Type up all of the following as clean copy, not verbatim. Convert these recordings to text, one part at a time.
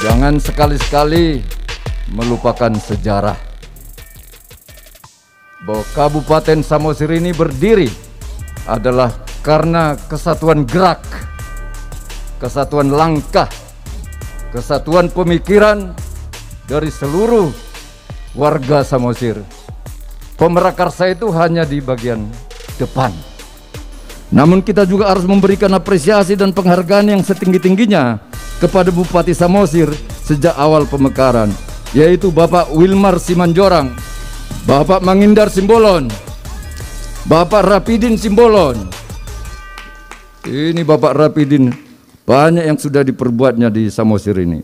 Jangan sekali-sekali melupakan sejarah bahwa Kabupaten Samosir ini berdiri adalah karena kesatuan gerak, kesatuan langkah, kesatuan pemikiran dari seluruh warga Samosir. Pemerakarsa itu hanya di bagian depan. Namun kita juga harus memberikan apresiasi dan penghargaan yang setinggi-tingginya kepada Bupati Samosir sejak awal pemekaran, yaitu Bapak Wilmar Simanjorang, Bapak Mangindar Simbolon, Bapak Rapidin Simbolon. Ini Bapak Rapidin, banyak yang sudah diperbuatnya di Samosir ini.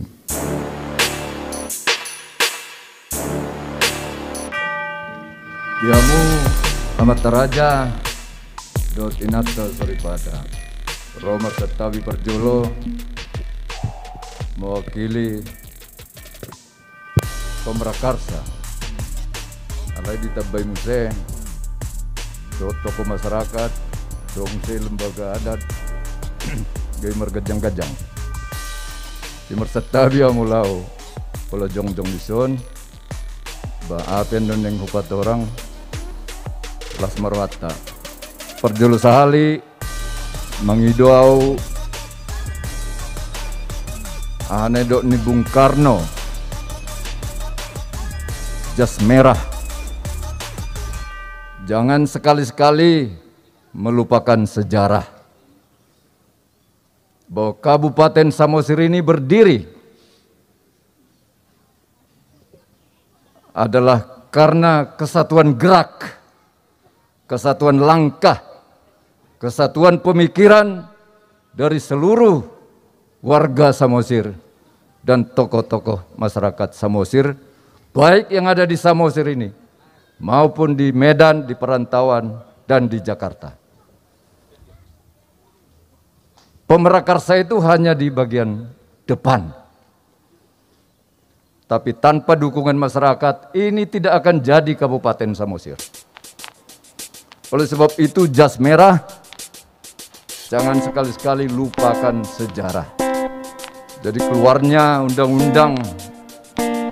Diamu Amat Taraja Dot Inata Soripada Roma Setawi Perjolo mewakili Pemerakarsa alai ditabai muse dot tokoh masyarakat dongse lembaga adat gamer gajang-gajang Timur Setawi amulau pola jongjong dison ba apen neng hupat orang Las Marwata Perjolo sahali mangidoau ane dok ni Bung Karno jas merah. Jangan sekali-sekali melupakan sejarah bahwa Kabupaten Samosir ini berdiri adalah karena kesatuan gerak, kesatuan langkah, kesatuan pemikiran dari seluruh warga Samosir dan tokoh-tokoh masyarakat Samosir, baik yang ada di Samosir ini maupun di Medan, di perantauan, dan di Jakarta. Pemerakarsa itu hanya di bagian depan. Tapi tanpa dukungan masyarakat, ini tidak akan jadi Kabupaten Samosir. Oleh sebab itu, jas merah, jangan sekali-sekali lupakan sejarah. Jadi keluarnya Undang-Undang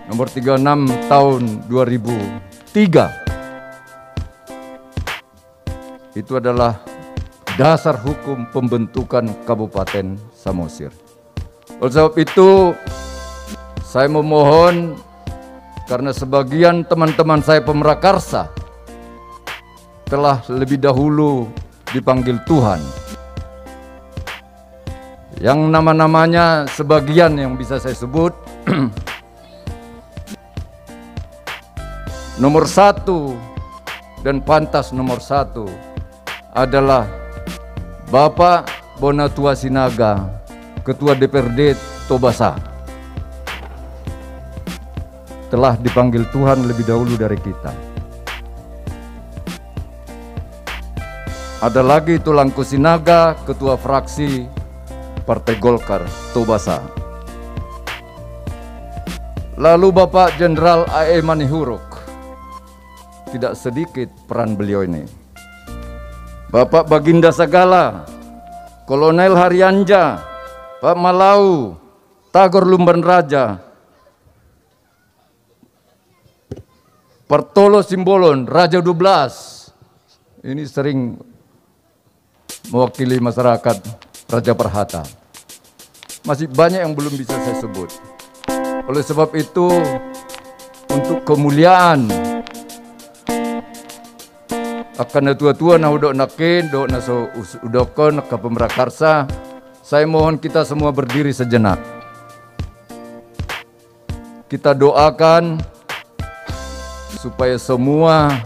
Nomor 36 Tahun 2003 itu adalah dasar hukum pembentukan Kabupaten Samosir. Oleh sebab itu, saya memohon karena sebagian teman-teman saya pemerakarsa telah lebih dahulu dipanggil Tuhan. Yang nama-namanya sebagian yang bisa saya sebut. Nomor 1 dan pantas nomor 1 adalah Bapak Bonatua Sinaga, Ketua DPRD Tobasa. Telah dipanggil Tuhan lebih dahulu dari kita. Ada lagi Tulangku Sinaga, Ketua Fraksi Partai Golkar Tobasa. Lalu Bapak Jenderal A.E. Manihuruk. Tidak sedikit peran beliau ini. Bapak Baginda Sagala, Kolonel Haryanja, Pak Malau, Tagor Lumban Raja, Pertolo Simbolon, Raja 12. Ini sering mewakili masyarakat Raja Perhata. Masih banyak yang belum bisa saya sebut. Oleh sebab itu, untuk kemuliaan akan tua-tua na udok nakin, dok na so udokon ke pemerakarsa, saya mohon kita semua berdiri sejenak. Kita doakan supaya semua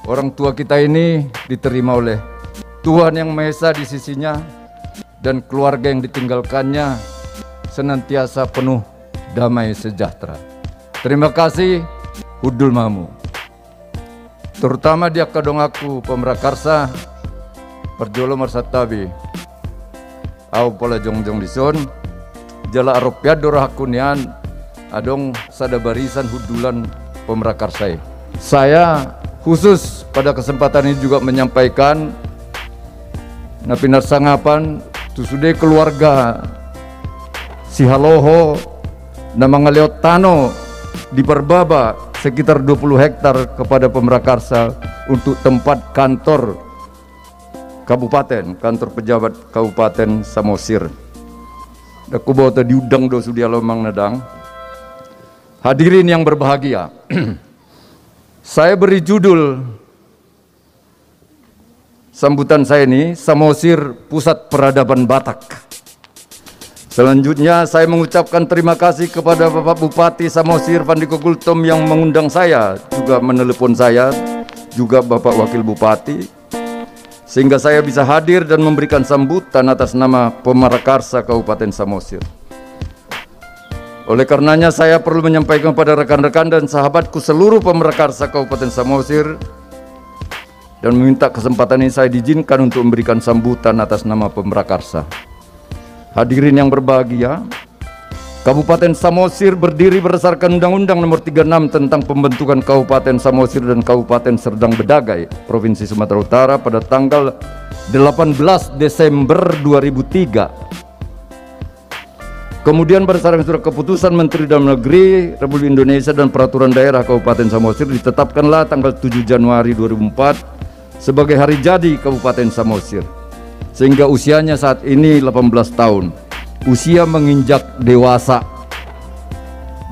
orang tua kita ini diterima oleh Tuhan Yang Maha Esa di sisinya dan keluarga yang ditinggalkannya senantiasa penuh damai sejahtera. Terima kasih, Hudul Mamu. Terutama dia kadong aku pemerakarsa Perjolo Marsatabi au pola jongjong dison jala aropiad dorahakunian adong sada barisan hudulan pemerakarsa. Saya khusus pada kesempatan ini juga menyampaikan napinar sangapan tusude keluarga si Haloho na Mangaleot Tano di Perbaba sekitar 20 hektar kepada Pemrakarsa untuk tempat kantor kabupaten, kantor pejabat Kabupaten Samosir. Aku bawa tadi udang do sudia lomang nadang. Hadirin yang berbahagia, saya beri judul sambutan saya ini, Samosir Pusat Peradaban Batak. Selanjutnya saya mengucapkan terima kasih kepada Bapak Bupati Samosir Vandiko Gultom yang mengundang saya, juga menelepon saya, juga Bapak Wakil Bupati, sehingga saya bisa hadir dan memberikan sambutan atas nama Pemrakarsa Kabupaten Samosir. Oleh karenanya saya perlu menyampaikan kepada rekan-rekan dan sahabatku seluruh Pemrakarsa Kabupaten Samosir dan meminta kesempatan ini saya diizinkan untuk memberikan sambutan atas nama Pemrakarsa. Hadirin yang berbahagia, Kabupaten Samosir berdiri berdasarkan Undang-Undang Nomor 36 tentang pembentukan Kabupaten Samosir dan Kabupaten Serdang Bedagai, Provinsi Sumatera Utara pada tanggal 18 Desember 2003. Kemudian berdasarkan surat keputusan Menteri Dalam Negeri Republik Indonesia dan Peraturan Daerah Kabupaten Samosir ditetapkanlah tanggal 7 Januari 2004 sebagai hari jadi Kabupaten Samosir, sehingga usianya saat ini 18 tahun, usia menginjak dewasa.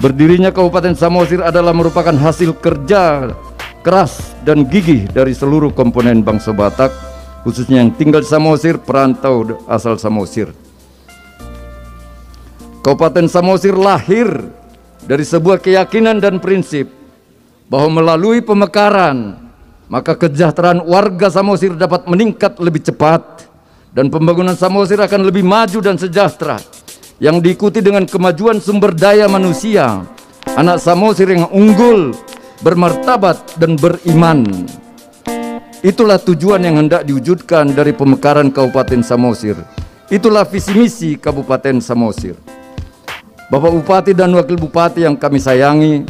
Berdirinya Kabupaten Samosir adalah merupakan hasil kerja keras dan gigih dari seluruh komponen bangsa Batak, khususnya yang tinggal di Samosir, perantau asal Samosir. Kabupaten Samosir lahir dari sebuah keyakinan dan prinsip bahwa melalui pemekaran maka kesejahteraan warga Samosir dapat meningkat lebih cepat dan pembangunan Samosir akan lebih maju dan sejahtera, yang diikuti dengan kemajuan sumber daya manusia, anak Samosir yang unggul, bermartabat dan beriman. Itulah tujuan yang hendak diwujudkan dari pemekaran Kabupaten Samosir. Itulah visi misi Kabupaten Samosir. Bapak Bupati dan Wakil Bupati yang kami sayangi,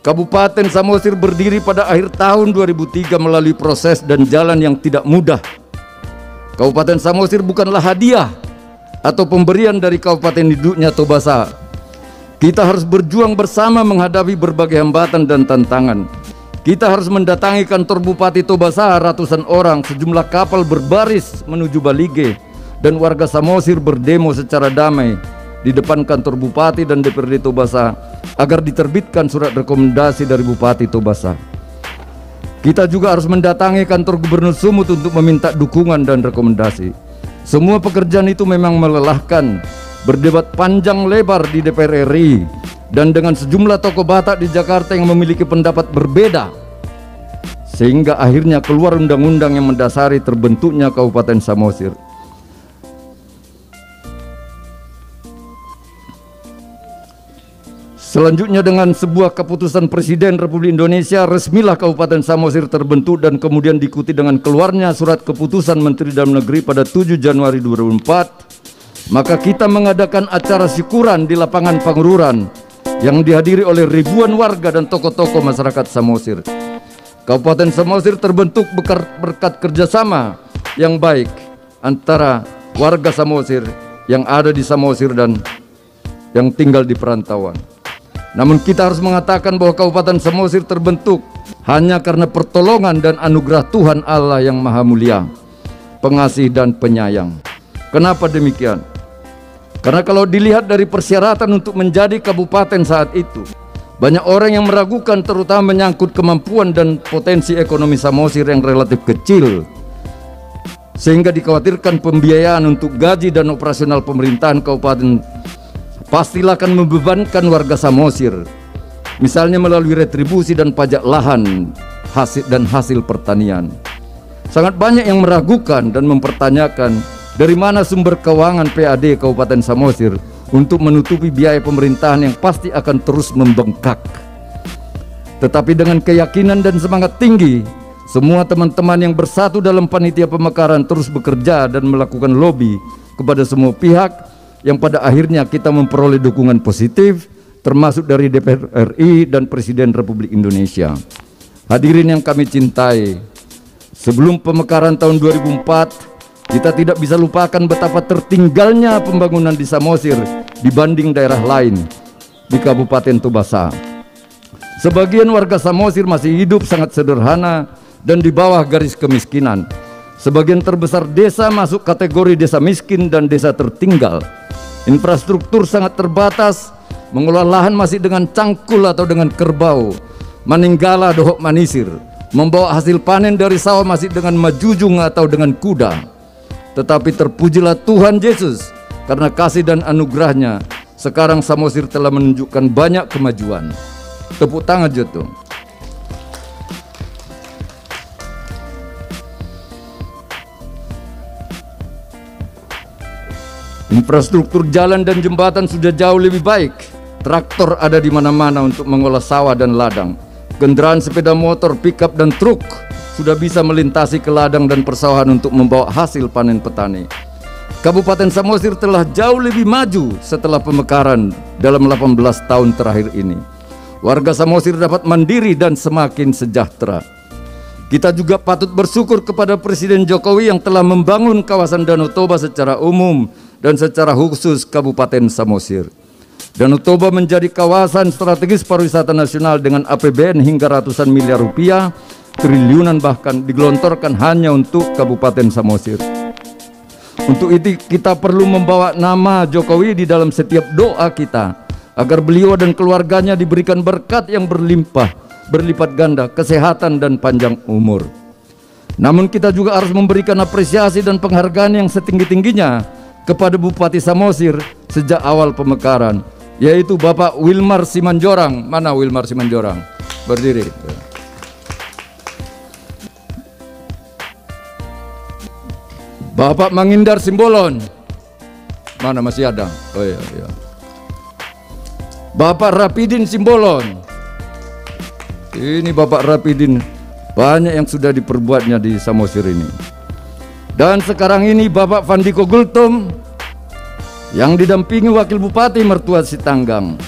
Kabupaten Samosir berdiri pada akhir tahun 2003 melalui proses dan jalan yang tidak mudah. Kabupaten Samosir bukanlah hadiah atau pemberian dari kabupaten induknya Tobasa. Kita harus berjuang bersama menghadapi berbagai hambatan dan tantangan. Kita harus mendatangi kantor Bupati Tobasa ratusan orang, sejumlah kapal berbaris menuju Balige, dan warga Samosir berdemo secara damai di depan kantor Bupati dan DPRD Tobasa agar diterbitkan surat rekomendasi dari Bupati Tobasa. Kita juga harus mendatangi kantor Gubernur Sumut untuk meminta dukungan dan rekomendasi. Semua pekerjaan itu memang melelahkan, berdebat panjang lebar di DPR RI dan dengan sejumlah tokoh Batak di Jakarta yang memiliki pendapat berbeda, sehingga akhirnya keluar undang-undang yang mendasari terbentuknya Kabupaten Samosir. Selanjutnya dengan sebuah keputusan Presiden Republik Indonesia, resmilah Kabupaten Samosir terbentuk dan kemudian diikuti dengan keluarnya surat keputusan Menteri Dalam Negeri pada 7 Januari 2004. Maka kita mengadakan acara syukuran di lapangan Pangururan yang dihadiri oleh ribuan warga dan tokoh-tokoh masyarakat Samosir. Kabupaten Samosir terbentuk berkat kerjasama yang baik antara warga Samosir yang ada di Samosir dan yang tinggal di perantauan. Namun kita harus mengatakan bahwa Kabupaten Samosir terbentuk hanya karena pertolongan dan anugerah Tuhan Allah yang Maha Mulia, pengasih dan penyayang. Kenapa demikian? Karena kalau dilihat dari persyaratan untuk menjadi kabupaten saat itu, banyak orang yang meragukan, terutama menyangkut kemampuan dan potensi ekonomi Samosir yang relatif kecil, sehingga dikhawatirkan pembiayaan untuk gaji dan operasional pemerintahan kabupaten pastilah akan membebankan warga Samosir, misalnya melalui retribusi dan pajak lahan hasil pertanian. Sangat banyak yang meragukan dan mempertanyakan dari mana sumber keuangan PAD Kabupaten Samosir untuk menutupi biaya pemerintahan yang pasti akan terus membengkak. Tetapi dengan keyakinan dan semangat tinggi, semua teman-teman yang bersatu dalam panitia pemekaran terus bekerja dan melakukan lobby kepada semua pihak, yang pada akhirnya kita memperoleh dukungan positif, termasuk dari DPR RI dan Presiden Republik Indonesia. Hadirin yang kami cintai, sebelum pemekaran tahun 2004, kita tidak bisa lupakan betapa tertinggalnya pembangunan di Samosir dibanding daerah lain, di Kabupaten Tubasa. Sebagian warga Samosir masih hidup sangat sederhana dan di bawah garis kemiskinan. Sebagian terbesar desa masuk kategori desa miskin dan desa tertinggal. Infrastruktur sangat terbatas, mengelola lahan masih dengan cangkul atau dengan kerbau, maninggala dohok manisir, membawa hasil panen dari sawah masih dengan majujung atau dengan kuda. Tetapi terpujilah Tuhan Yesus, karena kasih dan anugerahnya, sekarang Samosir telah menunjukkan banyak kemajuan. Tepuk tangan Joto. Infrastruktur jalan dan jembatan sudah jauh lebih baik. Traktor ada di mana-mana untuk mengolah sawah dan ladang. Kendaraan sepeda motor, pickup dan truk sudah bisa melintasi ke ladang dan persawahan untuk membawa hasil panen petani. Kabupaten Samosir telah jauh lebih maju setelah pemekaran dalam 18 tahun terakhir ini. Warga Samosir dapat mandiri dan semakin sejahtera. Kita juga patut bersyukur kepada Presiden Jokowi yang telah membangun kawasan Danau Toba secara umum dan secara khusus Kabupaten Samosir. Danau Toba menjadi kawasan strategis pariwisata nasional dengan APBN hingga ratusan miliar rupiah, triliunan bahkan digelontorkan hanya untuk Kabupaten Samosir. Untuk itu kita perlu membawa nama Jokowi di dalam setiap doa kita, agar beliau dan keluarganya diberikan berkat yang berlimpah, berlipat ganda, kesehatan dan panjang umur. Namun kita juga harus memberikan apresiasi dan penghargaan yang setinggi-tingginya kepada Bupati Samosir sejak awal pemekaran, yaitu Bapak Wilmar Simanjorang. Mana Wilmar Simanjorang? Berdiri. Bapak Mangindar Simbolon. Mana masih ada? Oh iya, iya. Bapak Rapidin Simbolon. Ini Bapak Rapidin, banyak yang sudah diperbuatnya di Samosir ini. Dan sekarang ini Bapak Vandiko Gultom yang didampingi Wakil Bupati Mertua Sitanggang.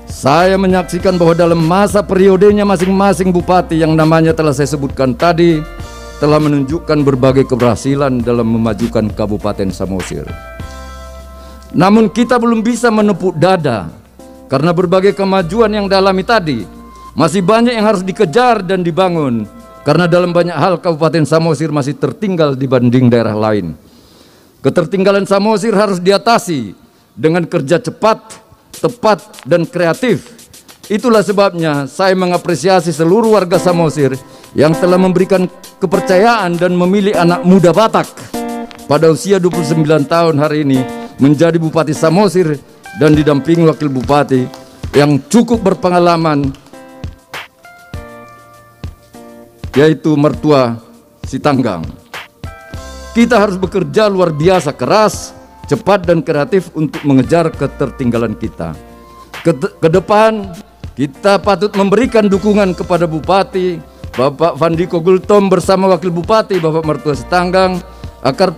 Saya menyaksikan bahwa dalam masa periodenya masing-masing bupati yang namanya telah saya sebutkan tadi telah menunjukkan berbagai keberhasilan dalam memajukan Kabupaten Samosir. Namun kita belum bisa menepuk dada karena berbagai kemajuan yang dialami tadi. Masih banyak yang harus dikejar dan dibangun. Karena dalam banyak hal Kabupaten Samosir masih tertinggal dibanding daerah lain. Ketertinggalan Samosir harus diatasi dengan kerja cepat, tepat, dan kreatif. Itulah sebabnya saya mengapresiasi seluruh warga Samosir yang telah memberikan kepercayaan dan memilih anak muda Batak pada usia 29 tahun hari ini menjadi Bupati Samosir dan didampingi Wakil Bupati yang cukup berpengalaman, yaitu Mertua Sitanggang. Kita harus bekerja luar biasa keras, cepat dan kreatif untuk mengejar ketertinggalan kita. Ke depan kita patut memberikan dukungan kepada Bupati Bapak Vandiko Gultom bersama Wakil Bupati Bapak Mertua Sitanggang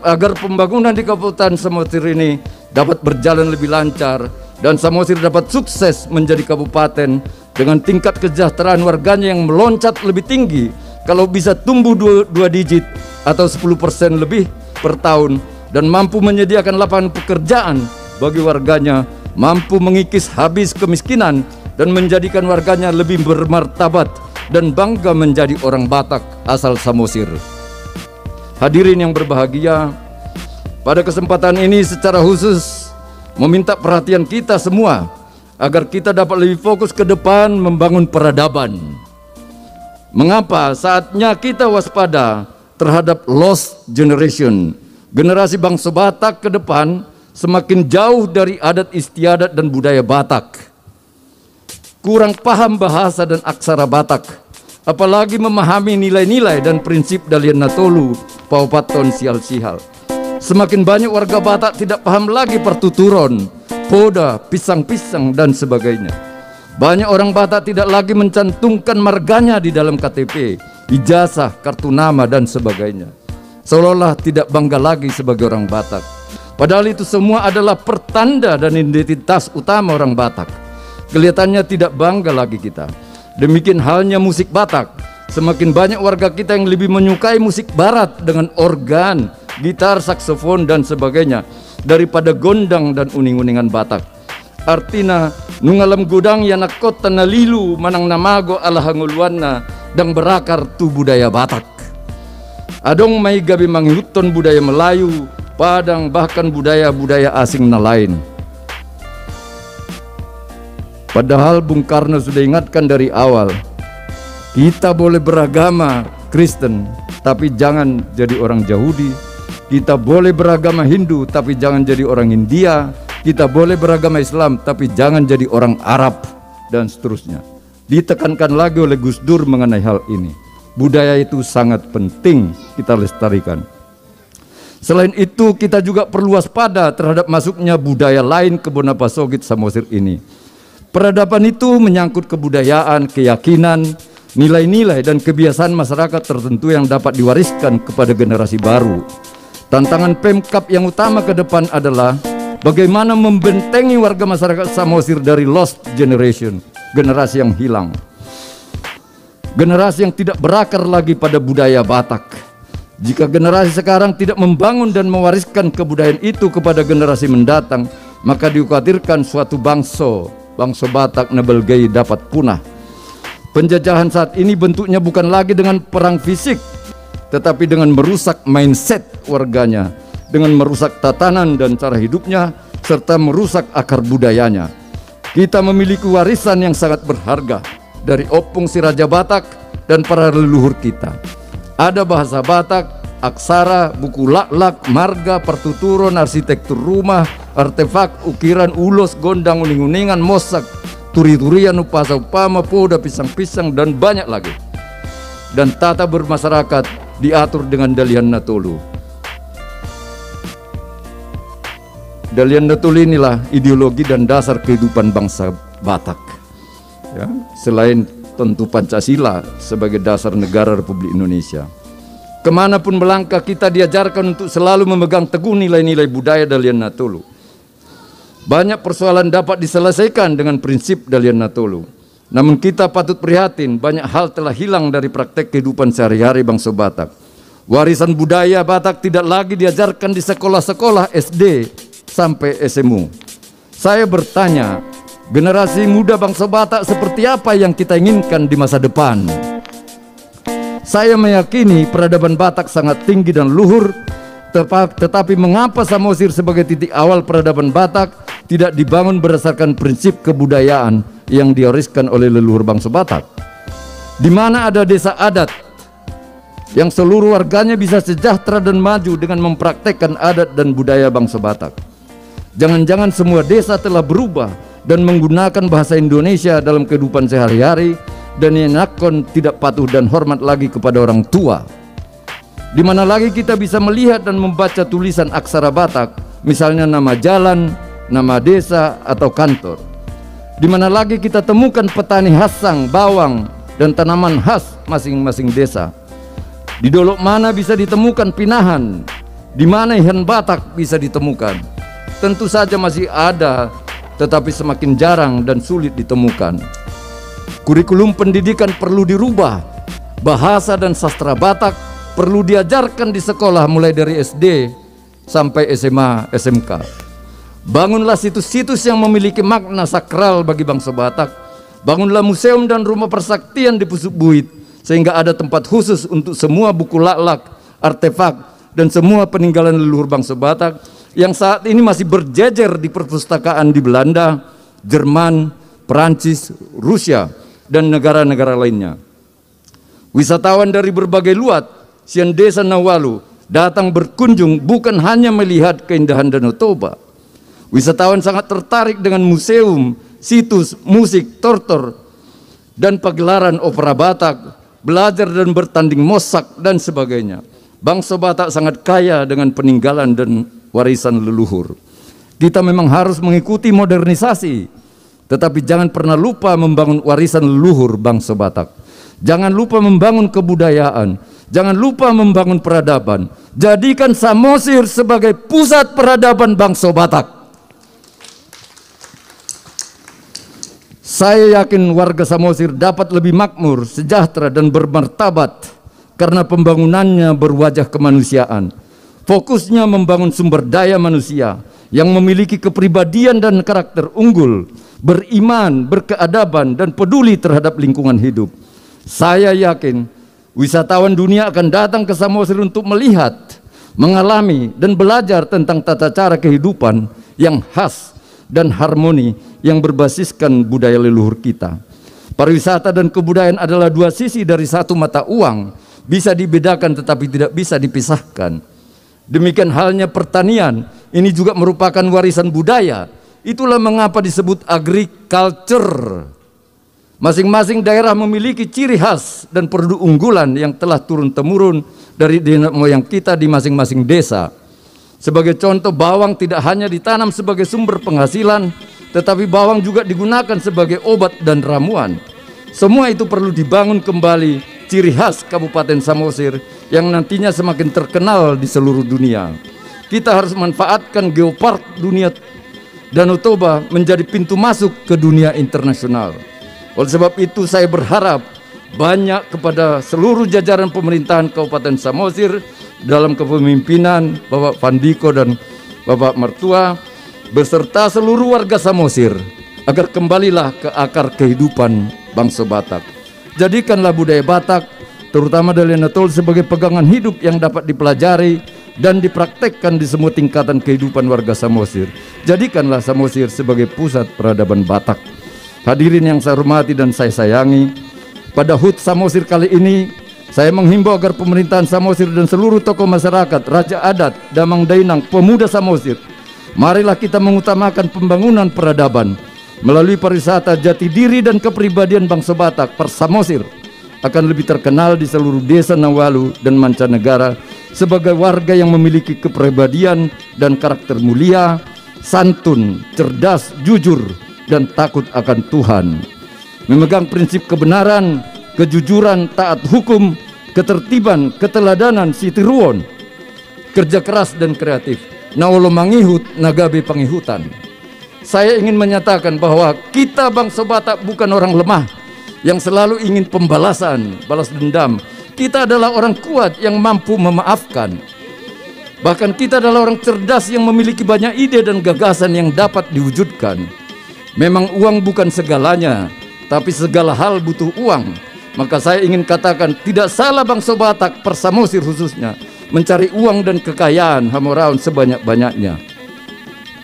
agar pembangunan di Kabupaten Samosir ini dapat berjalan lebih lancar dan Samosir dapat sukses menjadi kabupaten dengan tingkat kesejahteraan warganya yang meloncat lebih tinggi. Kalau bisa tumbuh 2 digit atau 10% lebih per tahun dan mampu menyediakan lapangan pekerjaan bagi warganya, mampu mengikis habis kemiskinan dan menjadikan warganya lebih bermartabat dan bangga menjadi orang Batak asal Samosir. Hadirin yang berbahagia, pada kesempatan ini secara khusus meminta perhatian kita semua agar kita dapat lebih fokus ke depan membangun peradaban. Mengapa? Saatnya kita waspada terhadap lost generation. Generasi bangsa Batak ke depan semakin jauh dari adat istiadat dan budaya Batak. Kurang paham bahasa dan aksara Batak, apalagi memahami nilai-nilai dan prinsip Dalian Natolu, Paupaton Sial Sihal. Semakin banyak warga Batak tidak paham lagi pertuturan, poda, pisang-pisang dan sebagainya. Banyak orang Batak tidak lagi mencantumkan marganya di dalam KTP, ijazah, kartu nama dan sebagainya. Seolah-olah tidak bangga lagi sebagai orang Batak. Padahal itu semua adalah pertanda dan identitas utama orang Batak. Kelihatannya tidak bangga lagi kita. Demikian halnya musik Batak. Semakin banyak warga kita yang lebih menyukai musik barat dengan organ, gitar, saksofon dan sebagainya daripada gondang dan uning-uningan Batak. artina nungalam gudang yana kota nalilu manang namago ala hanguluanna dang berakar tu budaya Batak. Adong mai gabi manghuton budaya Melayu, Padang, bahkan budaya-budaya asing na lain. Padahal Bung Karno sudah ingatkan dari awal, kita boleh beragama Kristen, tapi jangan jadi orang Yahudi. Kita boleh beragama Hindu, tapi jangan jadi orang India. Kita boleh beragama Islam, tapi jangan jadi orang Arab, dan seterusnya. Ditekankan lagi oleh Gus Dur mengenai hal ini. Budaya itu sangat penting kita lestarikan. Selain itu, kita juga perlu waspada terhadap masuknya budaya lain ke Bonapasogit Samosir ini. Peradaban itu menyangkut kebudayaan, keyakinan, nilai-nilai dan kebiasaan masyarakat tertentu yang dapat diwariskan kepada generasi baru. Tantangan Pemkab yang utama ke depan adalah bagaimana membentengi warga masyarakat Samosir dari lost generation, generasi yang hilang. Generasi yang tidak berakar lagi pada budaya Batak. Jika generasi sekarang tidak membangun dan mewariskan kebudayaan itu kepada generasi mendatang, maka dikhawatirkan suatu bangsa Batak Nebelgei dapat punah. Penjajahan saat ini bentuknya bukan lagi dengan perang fisik, tetapi dengan merusak mindset warganya, dengan merusak tatanan dan cara hidupnya, serta merusak akar budayanya. Kita memiliki warisan yang sangat berharga dari opung si Raja Batak dan para leluhur kita. Ada bahasa Batak, aksara, buku laklak, marga, pertuturan, arsitektur rumah, artefak, ukiran, ulos, gondang, uning-uningan, mosak, turi-turian, upasa-upama, poda, pisang-pisang, dan banyak lagi. Dan tata bermasyarakat diatur dengan Dalian Natolu. Dalian Natolu inilah ideologi dan dasar kehidupan bangsa Batak. Ya, selain tentu Pancasila sebagai dasar negara Republik Indonesia. Kemanapun melangkah kita diajarkan untuk selalu memegang teguh nilai-nilai budaya Dalian Natolu. Banyak persoalan dapat diselesaikan dengan prinsip Dalian Natolu. Namun kita patut prihatin, banyak hal telah hilang dari praktek kehidupan sehari-hari bangsa Batak. Warisan budaya Batak tidak lagi diajarkan di sekolah-sekolah SD sampai SMU. Saya bertanya, generasi muda bangsa Batak seperti apa yang kita inginkan di masa depan? Saya meyakini peradaban Batak sangat tinggi dan luhur, tetapi mengapa Samosir sebagai titik awal peradaban Batak tidak dibangun berdasarkan prinsip kebudayaan yang diwariskan oleh leluhur bangsa Batak? Di mana ada desa adat yang seluruh warganya bisa sejahtera dan maju dengan mempraktekkan adat dan budaya bangsa Batak. Jangan-jangan semua desa telah berubah dan menggunakan bahasa Indonesia dalam kehidupan sehari-hari, dan yang nakon tidak patuh dan hormat lagi kepada orang tua. Di mana lagi kita bisa melihat dan membaca tulisan aksara Batak, misalnya nama jalan, nama desa, atau kantor? Di mana lagi kita temukan petani hasang, bawang, dan tanaman khas masing-masing desa? Di dolok mana bisa ditemukan pinahan? Di mana ihan Batak bisa ditemukan? Tentu saja masih ada, tetapi semakin jarang dan sulit ditemukan. Kurikulum pendidikan perlu dirubah. Bahasa dan sastra Batak perlu diajarkan di sekolah mulai dari SD sampai SMA, SMK. Bangunlah situs-situs yang memiliki makna sakral bagi bangsa Batak. Bangunlah museum dan rumah persaktian di Pusuk Buit, sehingga ada tempat khusus untuk semua buku laklak, artefak, dan semua peninggalan leluhur bangsa Batak yang saat ini masih berjejer di perpustakaan di Belanda, Jerman, Perancis, Rusia, dan negara-negara lainnya. Wisatawan dari berbagai luat, sian desa Nawalu, datang berkunjung bukan hanya melihat keindahan Danau Toba. Wisatawan sangat tertarik dengan museum, situs, musik, tortor, dan pagelaran opera Batak, belajar dan bertanding mosak, dan sebagainya. Bangsa Batak sangat kaya dengan peninggalan dan warisan leluhur. Kita memang harus mengikuti modernisasi, tetapi jangan pernah lupa membangun warisan leluhur bangsa Batak. Jangan lupa membangun kebudayaan, jangan lupa membangun peradaban. Jadikan Samosir sebagai pusat peradaban bangsa Batak. Saya yakin warga Samosir dapat lebih makmur, sejahtera, dan bermartabat karena pembangunannya berwajah kemanusiaan. Fokusnya membangun sumber daya manusia yang memiliki kepribadian dan karakter unggul, beriman, berkeadaban, dan peduli terhadap lingkungan hidup. Saya yakin wisatawan dunia akan datang ke Samosir untuk melihat, mengalami, dan belajar tentang tata cara kehidupan yang khas dan harmoni yang berbasiskan budaya leluhur kita. Pariwisata dan kebudayaan adalah dua sisi dari satu mata uang, bisa dibedakan tetapi tidak bisa dipisahkan. Demikian halnya pertanian, ini juga merupakan warisan budaya. Itulah mengapa disebut agriculture. Masing-masing daerah memiliki ciri khas dan produk unggulan yang telah turun-temurun dari nenek moyang kita di masing-masing desa. Sebagai contoh, bawang tidak hanya ditanam sebagai sumber penghasilan, tetapi bawang juga digunakan sebagai obat dan ramuan. Semua itu perlu dibangun kembali ciri khas Kabupaten Samosir yang nantinya semakin terkenal di seluruh dunia. Kita harus manfaatkan geopark dunia Danau Toba menjadi pintu masuk ke dunia internasional. Oleh sebab itu saya berharap banyak kepada seluruh jajaran pemerintahan Kabupaten Samosir dalam kepemimpinan Bapak Vandiko dan Bapak Mertua beserta seluruh warga Samosir agar kembalilah ke akar kehidupan bangsa Batak. Jadikanlah budaya Batak terutama dari Natol sebagai pegangan hidup yang dapat dipelajari dan dipraktekkan di semua tingkatan kehidupan warga Samosir. Jadikanlah Samosir sebagai pusat peradaban Batak. Hadirin yang saya hormati dan saya sayangi, pada HUT Samosir kali ini saya menghimbau agar pemerintahan Samosir dan seluruh tokoh masyarakat, raja adat, damang dainang, pemuda Samosir, marilah kita mengutamakan pembangunan peradaban melalui pariwisata. Jati diri dan kepribadian bangsa Batak Samosir akan lebih terkenal di seluruh desa Nawalu dan mancanegara sebagai warga yang memiliki kepribadian dan karakter mulia, santun, cerdas, jujur, dan takut akan Tuhan, memegang prinsip kebenaran, kejujuran, taat hukum, ketertiban, keteladanan, sitiruon, kerja keras dan kreatif. Nawolo mangihut, nagabe pangihutan. Saya ingin menyatakan bahwa kita bangsa Batak bukan orang lemah yang selalu ingin pembalasan, balas dendam. Kita adalah orang kuat yang mampu memaafkan. Bahkan kita adalah orang cerdas yang memiliki banyak ide dan gagasan yang dapat diwujudkan. Memang uang bukan segalanya, tapi segala hal butuh uang. Maka saya ingin katakan, tidak salah bangsa Batak, Samosir khususnya, mencari uang dan kekayaan Hamoraun sebanyak-banyaknya.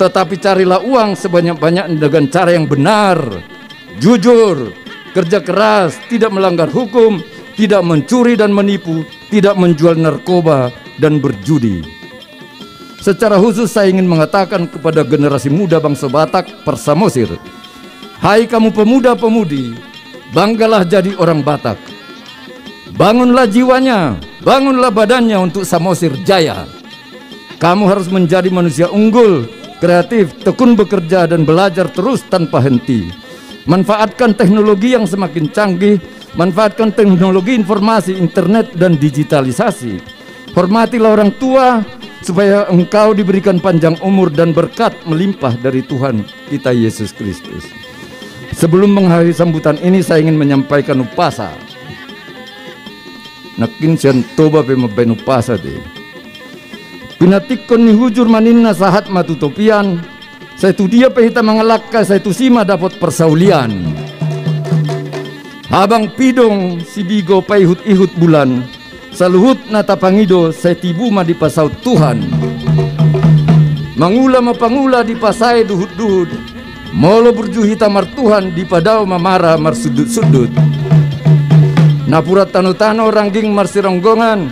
Tetapi carilah uang sebanyak-banyaknya dengan cara yang benar, jujur, kerja keras, tidak melanggar hukum, tidak mencuri dan menipu, tidak menjual narkoba dan berjudi. Secara khusus saya ingin mengatakan kepada generasi muda bangsa Batak Samosir, hai kamu pemuda-pemudi, banggalah jadi orang Batak. Bangunlah jiwanya, bangunlah badannya untuk Samosir jaya. Kamu harus menjadi manusia unggul, kreatif, tekun bekerja dan belajar terus tanpa henti. Manfaatkan teknologi yang semakin canggih, manfaatkan teknologi informasi, internet dan digitalisasi. Hormatilah orang tua supaya engkau diberikan panjang umur dan berkat melimpah dari Tuhan kita Yesus Kristus. Sebelum mengakhiri sambutan ini, saya ingin menyampaikan upasa. Nakin sian toba pe mabain upasa de. Pinatikon ni hujur maninna sahat matutopian. Saya tu dia pehita mengelakka, saya tu sima dapat persaulian. Habang pidong si bigo paihut-ihut bulan. Saluhut nata pangido saya tibu ma di pasau Tuhan. Mangula mapangula di pasai duhut-duhut. Molo berjuhita martuhan di padau mamara marsudut-sudut. Napura tano-tano rangging marsironggongan.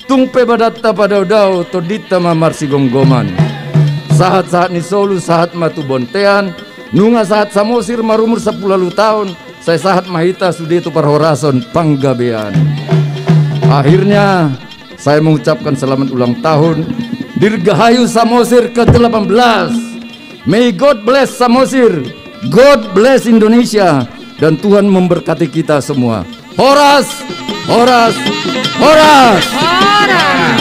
Tungpe badatta padau-dau todita mamarsi gonggoman. Saat-saat ni solu saat matu bontean. Nunga saat Samosir marumur 10 tahun. Saya saat mahita sudetu parhorason panggabean. Akhirnya saya mengucapkan selamat ulang tahun Dirgahayu Samosir ke-18. May God bless Samosir, God bless Indonesia, dan Tuhan memberkati kita semua. Horas, horas, horas, horas.